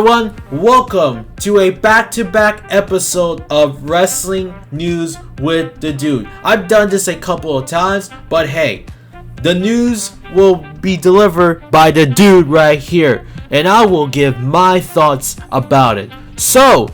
everyone, welcome to a back-to-back episode of Wrestling News with the Dude. I've done this a couple of times, but hey, the news will be delivered by the dude right here, and I will give my thoughts about it. So,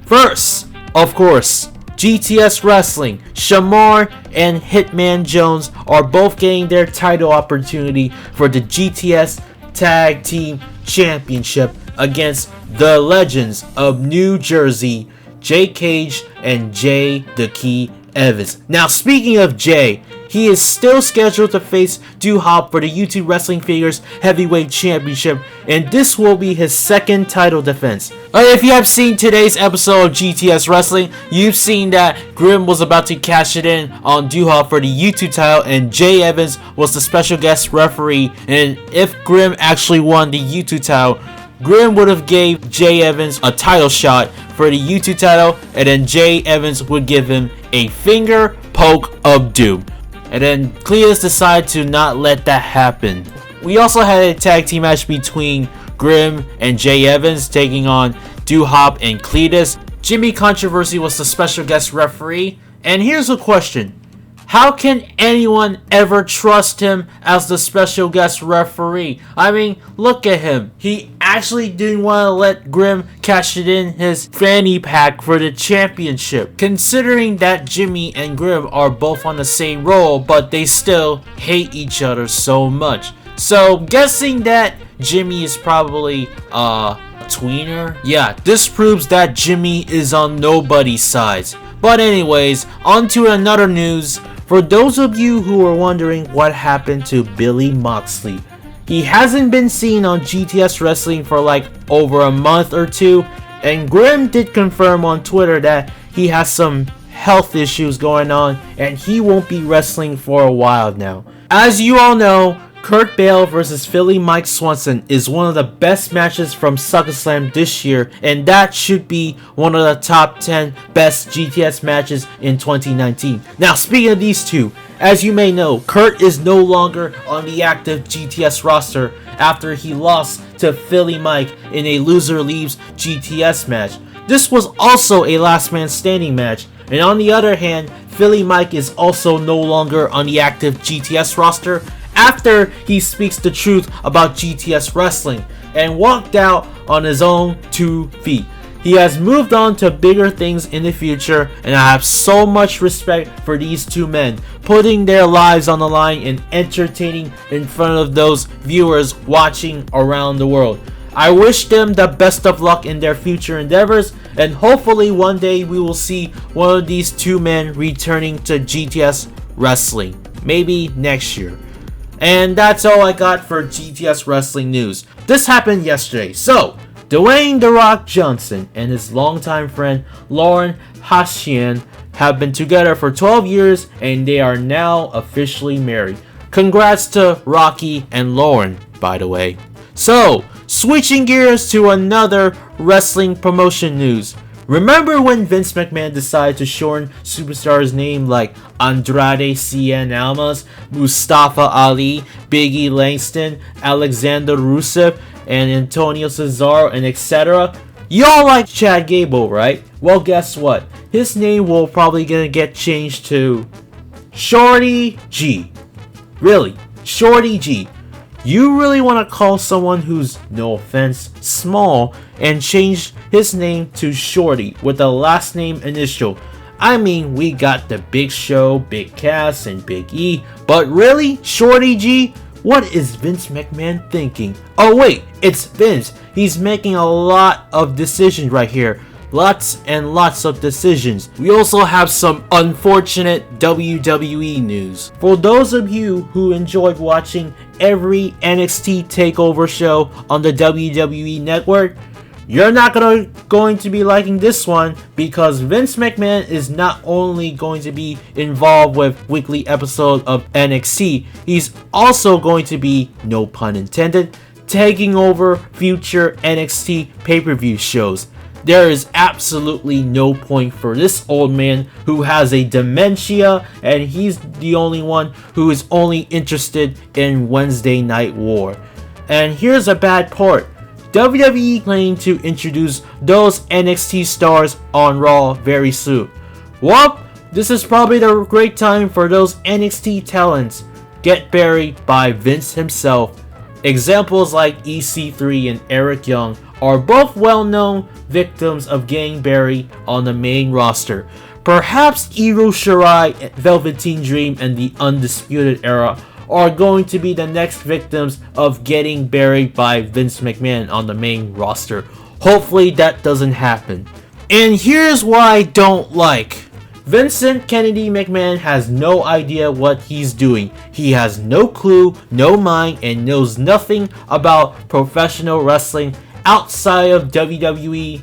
first, of course, GTS Wrestling, Shamar and Hitman Jones are both getting their title opportunity for the GTS Tag Team Championship against the Legends of New Jersey, Jay Cage and Jay the Key Evans. Now, speaking of Jay, he is still scheduled to face Duhop for the YouTube Wrestling Figures Heavyweight Championship, and this will be his second title defense. If you have seen today's episode of GTS Wrestling, you've seen that Grim was about to cash it in on Duhop for the YouTube title, and Jay Evans was the special guest referee. And if Grim actually won the YouTube title, Grim would have gave Jay Evans a title shot for the YouTube title, and then Jay Evans would give him a finger poke of doom. And then Cletus decided to not let that happen. We also had a tag team match between Grim and Jay Evans taking on Duhop and Cletus. Jimmy Controversy was the special guest referee. And here's a question. How can anyone ever trust him as the special guest referee? I mean, look at him. He actually didn't want to let Grim cash it in his fanny pack for the championship. Considering that Jimmy and Grim are both on the same role, but they still hate each other so much. So, guessing that Jimmy is probably a tweener? Yeah, this proves that Jimmy is on nobody's sides. But anyways, on to another news. For those of you who are wondering what happened to Billy Moxley, he hasn't been seen on GTS Wrestling for like over a month or two, and Grim did confirm on Twitter that he has some health issues going on and he won't be wrestling for a while now. As you all know, Kurt Bale vs. Philly Mike Swanson is one of the best matches from SummerSlam this year, and that should be one of the top 10 best GTS matches in 2019. Now, speaking of these two, as you may know, Kurt is no longer on the active GTS roster after he lost to Philly Mike in a loser leaves GTS match. This was also a last man standing match, and on the other hand, Philly Mike is also no longer on the active GTS roster after he speaks the truth about GTS Wrestling and walked out on his own 2 feet. He has moved on to bigger things in the future, and I have so much respect for these two men putting their lives on the line and entertaining in front of those viewers watching around the world. I wish them the best of luck in their future endeavors, and hopefully one day we will see one of these two men returning to GTS Wrestling, maybe next year. And that's all I got for GTS Wrestling news. This happened yesterday. So, Dwayne "The Rock" Johnson and his longtime friend Lauren Hashian have been together for 12 years and they are now officially married. Congrats to Rocky and Lauren, by the way. So, switching gears to another wrestling promotion news. Remember when Vince McMahon decided to shorten superstars' name like Andrade Cien Almas, Mustafa Ali, Biggie Langston, Alexander Rusev, and Antonio Cesaro, and etc.? Y'all like Chad Gable, right? Well, guess what? His name will probably gonna get changed to Shorty G. Really, Shorty G. You really want to call someone who's, no offense, small and change his name to Shorty with the last name initial? I mean, we got the Big Show, Big Cass, and Big E, but really, Shorty G? What is Vince McMahon thinking? Oh wait, it's Vince. He's making a lot of decisions right here. Lots and lots of decisions. We also have some unfortunate WWE news. For those of you who enjoyed watching every NXT TakeOver show on the WWE network, you're not going to be liking this one, because Vince McMahon is not only going to be involved with weekly episodes of NXT, he's also going to be, no pun intended, taking over future NXT pay-per-view shows. There is absolutely no point for this old man who has a dementia, and he's the only one who is only interested in Wednesday Night War. And here's a bad part. WWE planning to introduce those NXT stars on Raw very soon. Well, this is probably the great time for those NXT talents get buried by Vince himself. Examples like EC3 and Eric Young are both well-known victims of getting buried on the main roster. Perhaps Io Shirai, Velveteen Dream, and the Undisputed Era are going to be the next victims of getting buried by Vince McMahon on the main roster. Hopefully that doesn't happen. And here's what I don't like. Vincent Kennedy McMahon has no idea what he's doing. He has no clue, no mind, and knows nothing about professional wrestling outside of WWE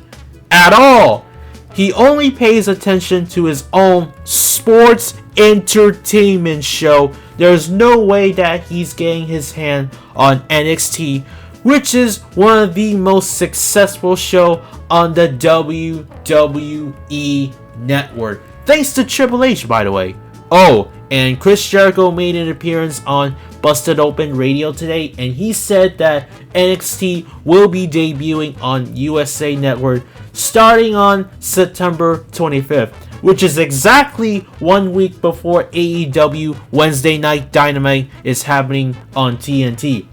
at all. He only pays attention to his own sports entertainment show. There's no way that he's getting his hand on NXT, which is one of the most successful shows on the WWE network. Thanks to Triple H, by the way. Oh, and Chris Jericho made an appearance on Busted Open Radio today, and he said that NXT will be debuting on USA Network starting on September 25th, which is exactly 1 week before AEW Wednesday Night Dynamite is happening on TNT.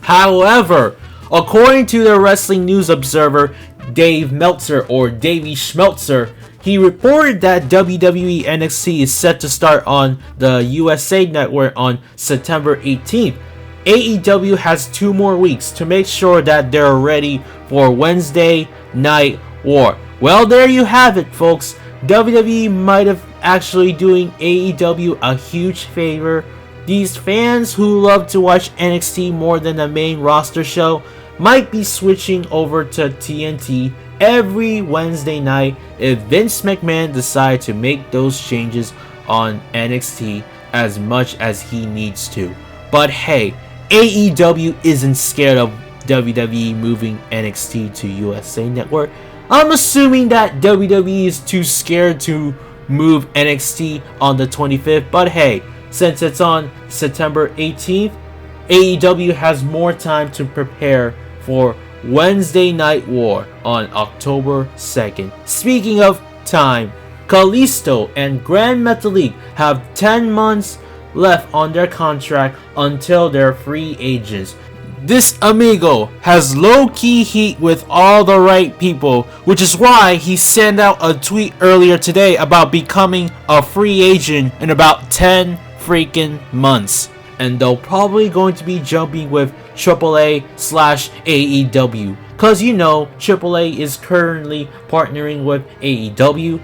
However, according to the Wrestling News Observer, Dave Meltzer, or Davey Schmeltzer, he reported that WWE NXT is set to start on the USA Network on September 18th. AEW has 2 more weeks to make sure that they're ready for Wednesday Night War. Well, there you have it, folks. WWE might have actually doing AEW a huge favor. These fans who love to watch NXT more than the main roster show might be switching over to TNT every Wednesday night if Vince McMahon decides to make those changes on NXT as much as he needs to. But hey, AEW isn't scared of WWE moving NXT to USA Network. I'm assuming that WWE is too scared to move NXT on the 25th, but hey, since it's on September 18th, AEW has more time to prepare for Wednesday Night War on October 2nd. Speaking of time, Kalisto and Grand Metalik have 10 months left on their contract until they're free agents. This amigo has low-key heat with all the right people, which is why he sent out a tweet earlier today about becoming a free agent in about 10 freaking months. And they're probably going to be jumping with AAA/AEW. Cause you know, AAA is currently partnering with AEW.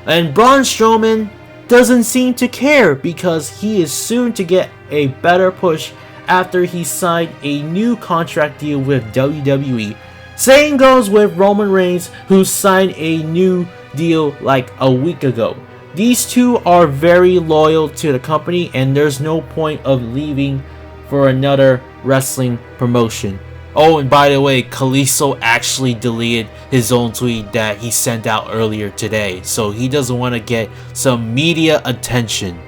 And Braun Strowman doesn't seem to care because he is soon to get a better push after he signed a new contract deal with WWE. Same goes with Roman Reigns, who signed a new deal like a week ago. These two are very loyal to the company, and there's no point of leaving for another wrestling promotion. Oh, and by the way, Kalisto actually deleted his own tweet that he sent out earlier today, so he doesn't want to get some media attention.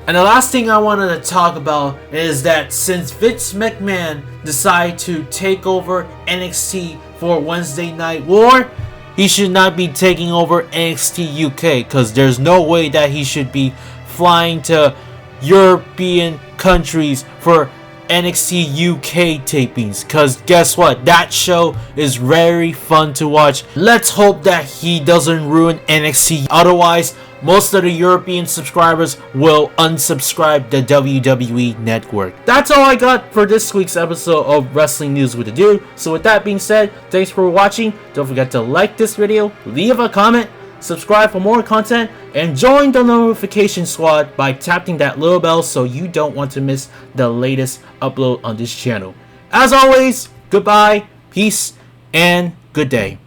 And the last thing I wanted to talk about is that since Vince McMahon decided to take over NXT for Wednesday Night War, he should not be taking over NXT UK, because there's no way that he should be flying to European countries for NXT UK tapings, because guess what, that show is very fun to watch. Let's hope that he doesn't ruin NXT, otherwise most of the European subscribers will unsubscribe the WWE network. That's all I got for this week's episode of Wrestling News with the Dude. So with that being said, thanks for watching. Don't forget to like this video, leave a comment, subscribe for more content, and join the notification squad by tapping that little bell so you don't want to miss the latest upload on this channel. As always, goodbye, peace, and good day.